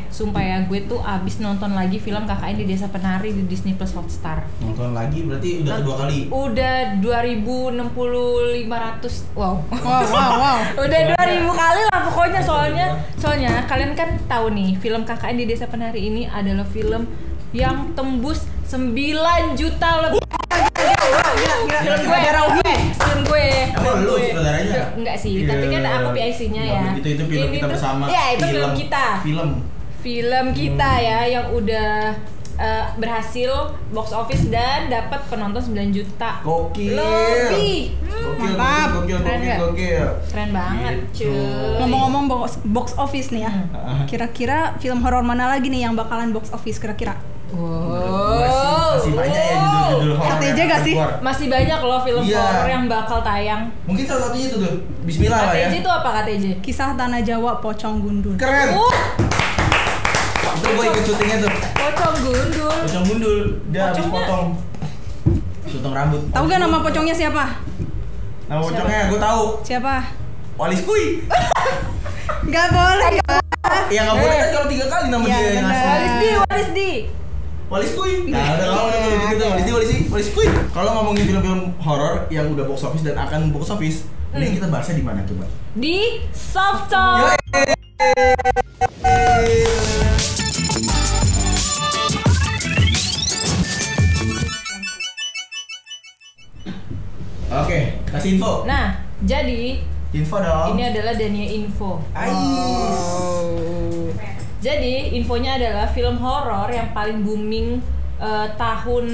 Sumpah ya, gue tuh abis nonton lagi film KKN di Desa Penari di Disney Plus Hotstar. Nonton lagi berarti udah kedua kali. Udah 2.500. Wow. Udah 2.000 kali lah pokoknya, soalnya kalian kan tahu nih, film KKN di Desa Penari ini adalah film yang tembus 9 juta lebih. Film gue. Emang lu saudaranya? Enggak sih, tapi kan aku PIC-nya ya. Itu film kita bersama. Ya, itu film kita. Film kita ya yang udah berhasil box office dan dapat penonton 9 juta Gokil. lebih. Mantap. Gokil. Keren banget, cuy. Ngomong-ngomong box office nih ya. Kira-kira film horor mana lagi nih yang bakalan box office kira-kira? Masih banyak ya judul-judul horor. KTJ gak sih? Masih banyak loh film horor yang bakal tayang. Mungkin salah satunya itu tuh. Bismillah lah ya. KTJ itu apa KTJ? Kisah Tanah Jawa Pocong Gundul. Keren. Itu gue ikut syutingnya tuh. Pocong Gundul. Dia habis potong rambut. Tahu gak nama pocongnya siapa? Nama pocongnya gue tahu. Siapa? Walis Kui. Gak boleh. Ya nggak boleh kan kalau 3 kali nama dia yang asli. Walis Kui. Nah, udah kalau gitu Walis Kui. Kalau ngomongin film-film horor yang udah box office dan akan box office, ini kita bahasnya di mana coba? Di Soft Talk. Oke, kasih info. Nah, jadi Info dong. ini adalah Dania Info. Ais. Jadi infonya adalah film horor yang paling booming tahun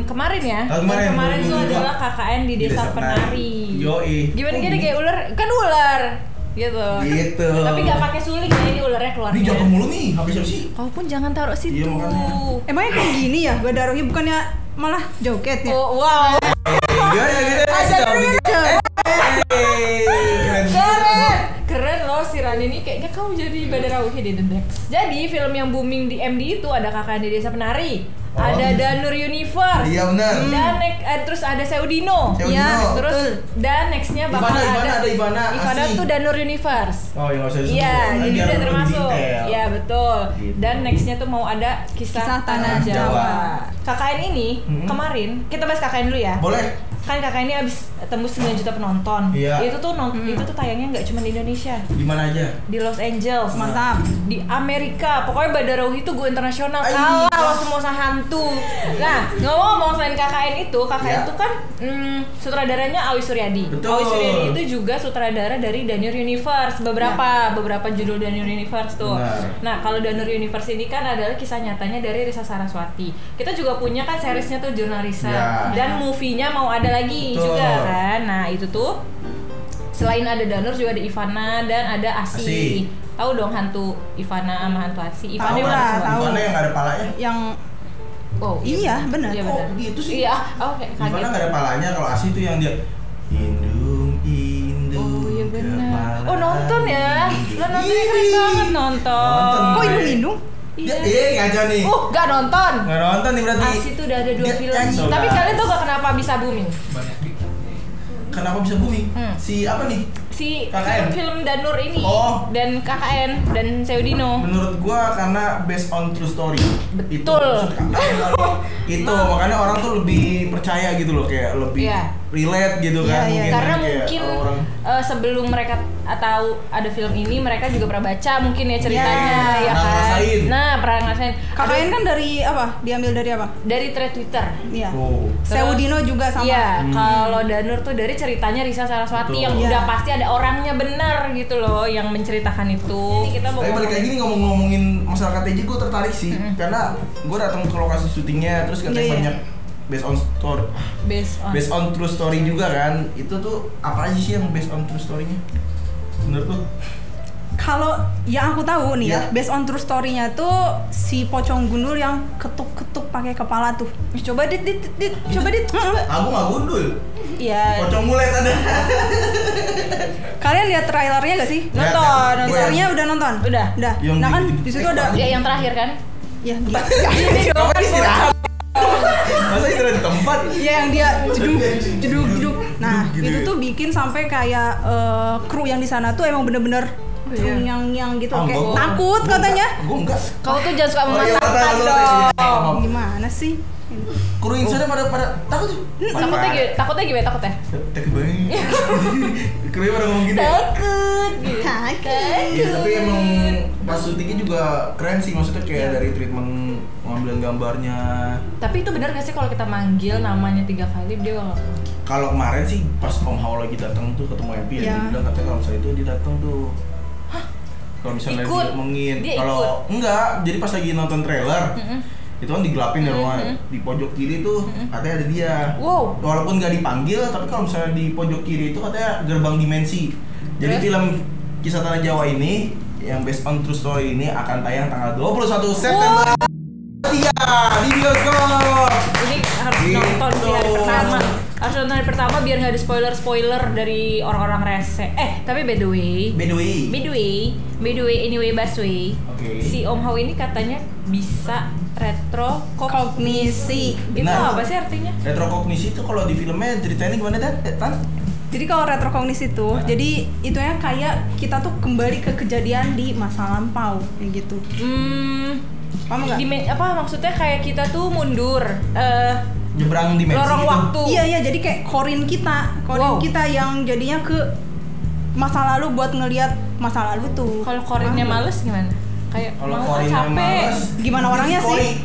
kemarin ya. Kemarin itu adalah KKN di Desa Penari. Yoi. Gimana kayak ular? Kan ular. Gitu. Tapi nggak pakai suling ya, ini ularnya keluar. Ini jatuh mulu nih, habis siapa sih? Kau pun jangan taruh situ. Iya, makanya. Emangnya kayak gini ya? Badarohnya bukannya malah joget ya? Oh, wow. Keren loh si Rani ini, kayaknya kamu jadi Badarauhi di The Next. Jadi film yang booming di MD itu ada KKN di Desa Penari. Ada Danur Universe. Iya benar. Dan terus ada Seudino. Ya, terus dan nextnya bakal ada Ivana tuh Danur Universe. Oh, yang usah disebut. Iya, jadi udah termasuk. Iya, Iya, betul. Gitu. Dan nextnya tuh mau ada kisah Tanah Jawa. KKN ini kemarin, kita bahas KKN dulu ya. Boleh. Kan KKN ini abis tembus 9 juta penonton. Iya. Itu tuh tayangnya nggak cuma di Indonesia. Di mana aja? Di Los Angeles. Mantap. Di Amerika. Pokoknya Badarauhi itu go internasional. Kalah lo semua hantu. Nah, ngomong selain KKN itu kan sutradaranya Awi Suryadi. Betul. Awi Suryadi itu juga sutradara dari Danur Universe. Beberapa judul Danur Universe tuh. Benar. Nah, kalau Danur Universe ini kan adalah kisah nyatanya dari Risa Saraswati. Kita juga punya kan seriesnya tuh Jurnal Risa. Ya. Dan movie-nya mau ada lagi juga kan. Nah, itu tuh selain ada Danur juga ada Ivana dan ada Asi. Tahu dong hantu Ivana sama hantu Asi. Tahu lah, tahu. Ivana yang nggak ada palanya. Yang iya, benar. Iya, Oh, benar. gitu sih. Iya, oke. Ivana nggak ada palanya, kalau Asi itu yang dia indung. Oh, iya benar. kepala. Oh, nonton ya. Lo nontonnya keren banget nonton. Kok hidung-hidung? Iya. Ngaca nih. Gak nonton. Nggak nonton nih berarti. Asi tuh udah ada 2 Dia film. nyanyi. Tapi kalian tau gak kenapa bisa booming? Kenapa bisa booming? Si apa nih? Si KKN. film Danur ini dan KKN dan Seudino. Menurut gua karena based on true story. Betul. Itu makanya orang tuh lebih percaya gitu loh, kayak lebih relate gitu kan. Karena kayak mungkin orang sebelum mereka tahu ada film ini, mereka juga pernah baca mungkin ya ceritanya, ya kan. Ngerasain. Nah, pernah ngerasain. KKN kan dari apa? Diambil dari apa? Dari thread Twitter. Iya. Oh. Seudino juga sama. Iya, kalau Danur tuh dari ceritanya Risa Saraswati. Betul. Yang udah pasti ada orangnya benar gitu loh yang menceritakan itu. Ini kita mau Tapi balik lagi nih ngomongin masyarakat TJ, gue tertarik sih karena gue datang ke lokasi syutingnya, terus katanya banyak based on story, based on true story juga kan. Itu tuh apa aja sih yang based on true story-nya menurut lu? Kalau yang aku tahu nih ya, based on true story-nya tuh si pocong gundul yang ketuk-ketuk pakai kepala tuh. Coba dit. Aku nggak gundul. Iya. Pocong mulet ada. Kalian lihat trailernya gak sih? Nonton. Trailernya udah nonton? Udah. Nah kan di situ ada yang terakhir kan? Ya, gila. Ini dong. Kapan istirahat? Masa istirahat di tempat? Ya yang dia jeduk. Nah, itu tuh bikin sampai kayak kru yang di sana tuh emang bener-bener yang gitu kayak takut katanya. Gue enggak. Kau tuh jangan suka mematahkan dong. Gimana sih? Kru insana pada takut tuh. Takutnya gimana? Takut banget. Krunya pada ngomong gini. Takut. Iya, tapi emang pas syutingnya juga keren sih, maksudnya kayak dari treatment pengambilan gambarnya. Tapi itu benar gak sih kalau kita manggil namanya 3 kali dia bakal? Kalau kemarin sih pas Om Hao lagi datang tuh ketemu MP ya, dia bilang katanya kalau misalnya itu dia datang tuh. Kalau misalnya dia ngomongin, kalau enggak, jadi pas lagi nonton trailer. Itu kan digelapin ya rumah, di pojok kiri tuh katanya ada dia. Wow. Walaupun nggak dipanggil, tapi kalau misalnya di pojok kiri itu katanya gerbang dimensi. Jadi film Kisah Tanah Jawa ini yang based on true story ini akan tayang tanggal 21 September. Iya, di bioskop. Ini harus nonton di hari pertama. Harus nonton hari pertama biar nggak ada spoiler dari orang-orang rese. Tapi by the way, anyway Baswe. Si Om Hao ini katanya bisa retrokognisi. Itu apa sih artinya? Retrokognisi itu kalau di filmnya ceritanya gimana Tan? Jadi kalau retrokognisi itu, jadi itunya kayak kita tuh kembali ke kejadian di masa lampau kayak gitu. Paham nggak? Apa maksudnya kayak kita tuh mundur? Nyebrang dimensi lorong gitu. Waktu. Iya, jadi kayak korin kita yang jadinya ke masa lalu buat ngelihat masa lalu tuh. Kalau korinnya males gimana? Kayak kalau korinnya males, gimana orangnya sih?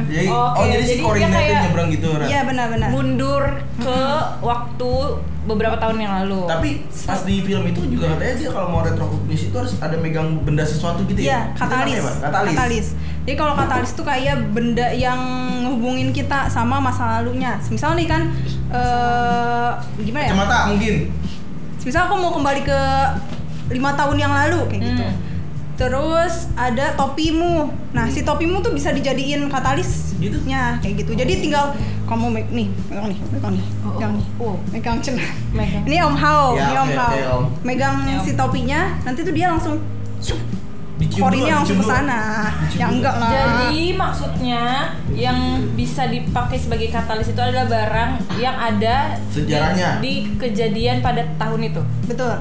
Jadi si korinnya tuh nyebrang gitu. Iya, benar-benar. Mundur ke waktu beberapa tahun yang lalu. Tapi pas di film itu juga katanya dia kalau mau retrokognisi itu harus ada megang benda sesuatu gitu ya? Iya, katalis. Jadi kalau katalis tuh kayak benda yang ngehubungin kita sama masa lalunya. Misal nih kan, gimana ya? Kacamata mungkin. Misal aku mau kembali ke 5 tahun yang lalu kayak gitu. Terus ada topimu. Nah, si topimu tuh bisa dijadiin katalis gitu? Ya, kayak gitu. Jadi tinggal kamu megang cenah. Ini Om Hao, megang si topinya, nanti tuh dia langsung korinnya langsung ke sana. Ya enggak lah. Jadi maksudnya yang bisa dipakai sebagai katalis itu adalah barang yang ada sejarahnya di kejadian pada tahun itu. Betul.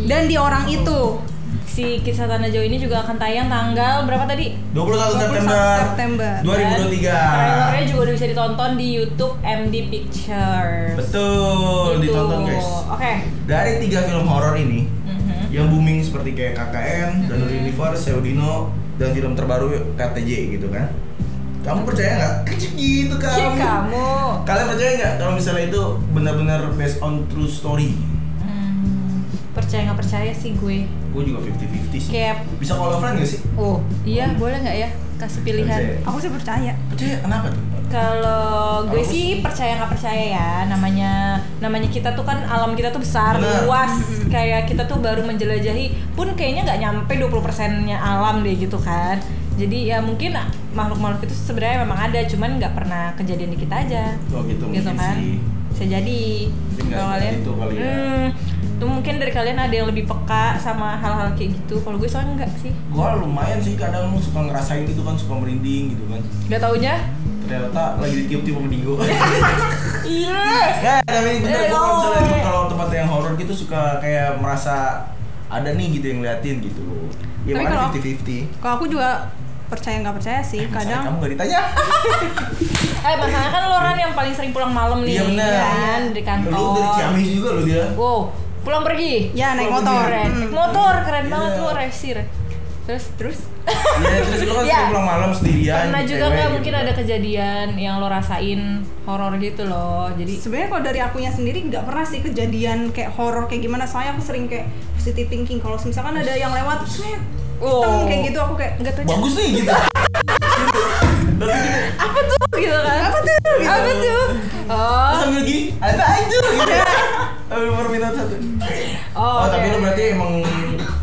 Dan di orang itu. Si Kisah Tanah Jawa ini juga akan tayang tanggal berapa tadi? 21 September 2023. Trailernya juga udah bisa ditonton di YouTube MD Pictures. Betul, gitu. Ditonton guys. Oke. Dari 3 film horor ini yang booming seperti kayak KKN, Danur Universe, Seudino, dan film terbaru KTJ gitu kan. Kamu percaya nggak? Kecil gitu kamu. Kalian percaya nggak kalau misalnya itu benar-benar based on true story? Percaya nggak percaya sih gue. Gue juga 50-50 sih. Kayak bisa call a friend nggak sih? Oh iya, boleh nggak ya kasih pilihan? Aku sih percaya. Percaya kenapa tuh? Kalau gue sih percaya nggak percaya ya, namanya kita tuh kan alam kita tuh besar, luas, kayak kita tuh baru menjelajahi pun kayaknya nggak nyampe 20%-nya alam deh gitu kan. Jadi ya mungkin makhluk-makhluk itu sebenarnya memang ada, cuman nggak pernah kejadian di kita aja. Oh gitu kan sih. Bisa jadi. Kalau kalian itu kali ya. Tuh mungkin dari kalian ada yang lebih peka sama hal-hal kayak gitu. Kalau gue soalnya enggak sih. Gue lumayan sih, kadang suka ngerasain gitu kan, suka merinding gitu kan. Gak taunya? Ternyata lagi ditiup-tiup sama Digo. Iya. Ya, tapi bener gue kalau tempat yang horor gitu suka kayak merasa ada nih gitu yang ngeliatin gitu. Ya makanya 50-50. Kalau aku juga percaya nggak percaya sih, kadang kamu nggak ditanya. Masalahnya kan lo orang yang paling sering pulang malam nih. Iya benar. Kan dari kantor. Lu dari Ciamis juga lo dia. Wow, pulang pergi. Ya naik motor. Motor keren banget lu resir. Terus? Iya, terus lu kan sering pulang malam sendirian. Pernah juga nggak mungkin ada kejadian yang lo rasain horor gitu loh. Jadi sebenarnya kalau dari akunya sendiri nggak pernah sih kejadian kayak horor kayak gimana. Soalnya aku sering kayak positive thinking. Kalau misalkan ada yang lewat kayak gitu aku kayak nggak tahu. Bagus nih gitu. Apa tuh gitu kan? Apa tuh? Sambil lagi ada itu gitu. Permintaan satu. Tapi lo berarti emang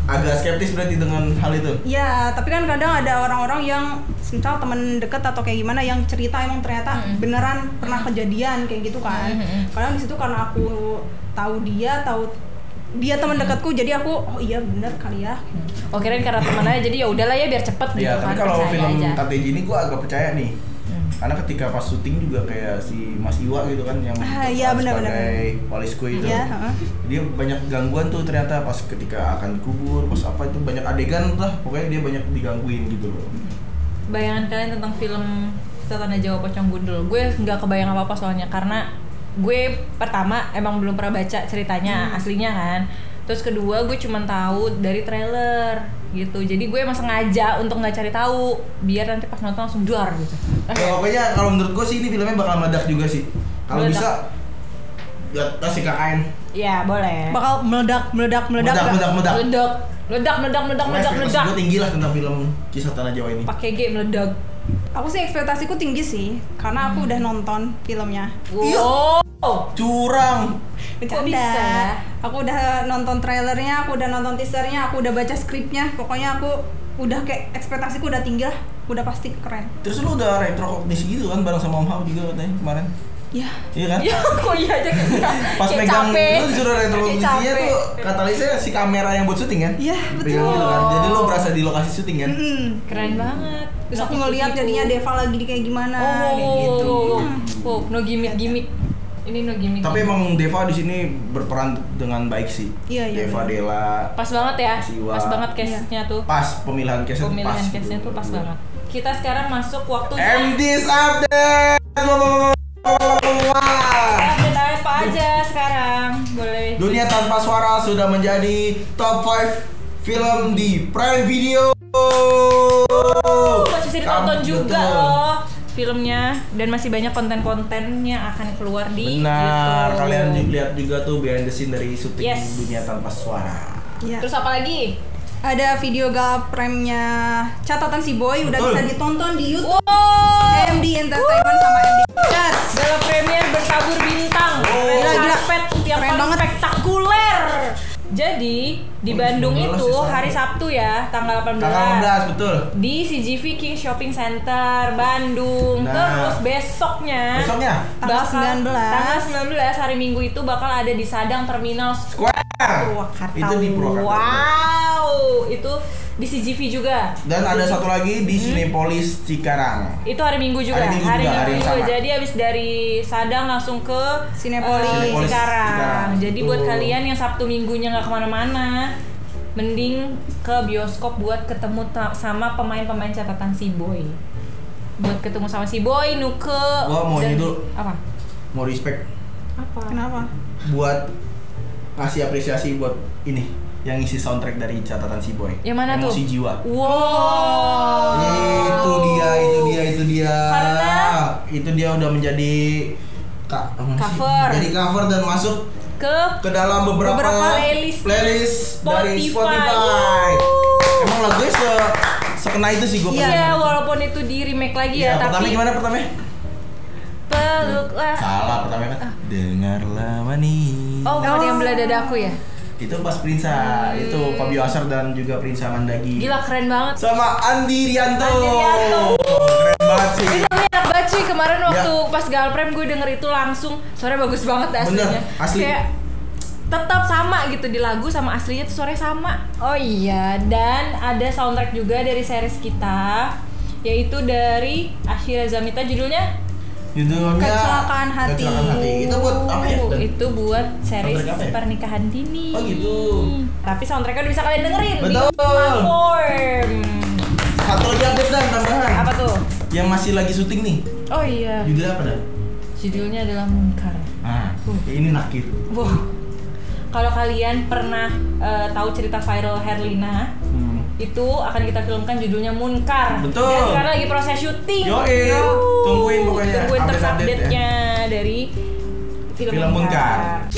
agak skeptis berarti dengan hal itu? Ya, tapi kan kadang ada orang-orang yang misal teman dekat atau kayak gimana yang cerita emang ternyata beneran pernah kejadian kayak gitu kan. Kadang di situ karena aku tahu dia teman dekatku, jadi aku iya bener kali ya. Kirain karena teman aja jadi ya udahlah ya biar cepet gitu kan. Tapi kalau film KTJ ini gue agak percaya nih. Karena ketika pas syuting juga kayak si Mas Iwa gitu kan yang sebagai walisku itu, dia banyak gangguan tuh ternyata pas ketika akan dikubur, pas apa itu banyak adegan lah, pokoknya dia banyak digangguin gitu loh. Bayangan kalian tentang film Tanah Jawa Pocong Gundul, gue nggak kebayang apa-apa soalnya karena gue pertama emang belum pernah baca ceritanya aslinya kan. Terus kedua gue cuma tahu dari trailer gitu. Jadi gue emang sengaja untuk nggak cari tahu biar nanti pas nonton langsung duar gitu. Ya pokoknya kalau menurut gue sih ini filmnya bakal meledak juga sih. Kalau bisa kasih KKN. Iya, boleh. Bakal meledak. Gue tinggi lah tentang film Kisah Tanah Jawa ini. Pakai G meledak. Aku sih ekspektasiku tinggi sih karena aku udah nonton filmnya. Wow. Curang. Bercanda. Aku udah nonton trailernya, aku udah nonton teasernya, aku udah baca skripnya. Pokoknya aku udah kayak ekspektasiku udah tinggi lah, udah pasti keren. Terus lu udah retrokognisi gitu kan bareng sama Om Hao juga katanya kemarin? Iya. Iya kan? Iya, kok iya aja pas megang lu disuruh retrokognisinya tuh katalisnya si kamera yang buat syuting kan? Iya, betul. Gitu kan? Jadi lu berasa di lokasi syuting kan? Keren banget. Terus aku ngeliat jadinya Deva lagi kayak gimana kayak gitu. No gimmick. Ini no gimmick. Tapi emang Deva di sini berperan dengan baik sih. Iya. Deva Della. Pas banget ya. Siwa. Pas banget case-nya tuh. Pas pemilihan case-nya tuh pas banget. Kita sekarang masuk waktunya MD's Update. Update apa aja sekarang? Boleh. Dunia Tanpa Suara sudah menjadi top 5 film di Prime Video. Masih bisa ditonton juga loh filmnya dan masih banyak konten-konten yang akan keluar di Benar, YouTube. kalian lihat juga tuh behind the scene dari syuting Dunia Tanpa Suara. Ya. Terus apa lagi? Ada video gala prime-nya Catatan Si Boy udah bisa ditonton di YouTube. MD Entertainment sama MD Pictures. Gala premier bertabur bintang. Gila. Tiap keren kali banget. spektakuler. Jadi di Bandung itu hari Sabtu ya, tanggal 18. Tanggal 18 betul. Di CGV King Shopping Center Bandung. Terus besoknya tanggal 19 hari Minggu itu bakal ada di Sadang Terminal Square. Purwakarta. Itu di Purwakarta. Wow, itu di CGV juga. Dan ada satu lagi di Cinepolis Cikarang. Itu hari Minggu juga. Hari Minggu juga. Jadi habis dari Sadang langsung ke Cinepolis Cikarang. Jadi buat kalian yang Sabtu Minggunya nggak kemana-mana, mending ke bioskop buat ketemu sama pemain-pemain Catatan Si Boy. Buat ketemu sama Si Boy, Nuke. Gua mau dulu. Apa? Mau respect. Apa? Kenapa? Buat ngasih apresiasi buat ini yang isi soundtrack dari Catatan Si Boy. Yang mana tuh? Emosi Jiwa. Wow. Itu dia. Karena itu dia udah menjadi cover. Jadi cover dan masuk ke dalam beberapa playlist dari Spotify. Emang lagunya sekena itu sih gue. Iya, walaupun itu di remake lagi ya, tapi pertama? Peluklah. Salah pertama kan. Dengarlah manis. Oh, bukan yang belah dadaku ya? Itu pas Prinsa, itu Fabio Asar dan juga Prinsa Mandagi. Gila keren banget. Sama Andi Rianto. Keren banget sih. Itu enak banget sih kemarin waktu pas Galprem gue denger itu langsung suaranya bagus banget aslinya. Bener, asli. Kayak tetap sama gitu di lagu sama aslinya tuh suaranya sama. Oh iya, dan ada soundtrack juga dari series kita yaitu dari Ashira Zamita judulnya Kecelakaan Hati. Itu buat apa ya? Itu buat series Pernikahan Dini. Oh gitu. Tapi soundtracknya udah bisa kalian dengerin di platform. Satu lagi update dan tambahan. Apa tuh? Yang masih lagi syuting nih. Oh iya. Judulnya apa dah? Judulnya adalah Munkar. Ini nakir. Wow. Kalau kalian pernah tahu cerita viral Herlina, itu akan kita filmkan judulnya Munkar. Betul. Dan sekarang lagi proses syuting. Tungguin pokoknya update-nya dari film Munkar.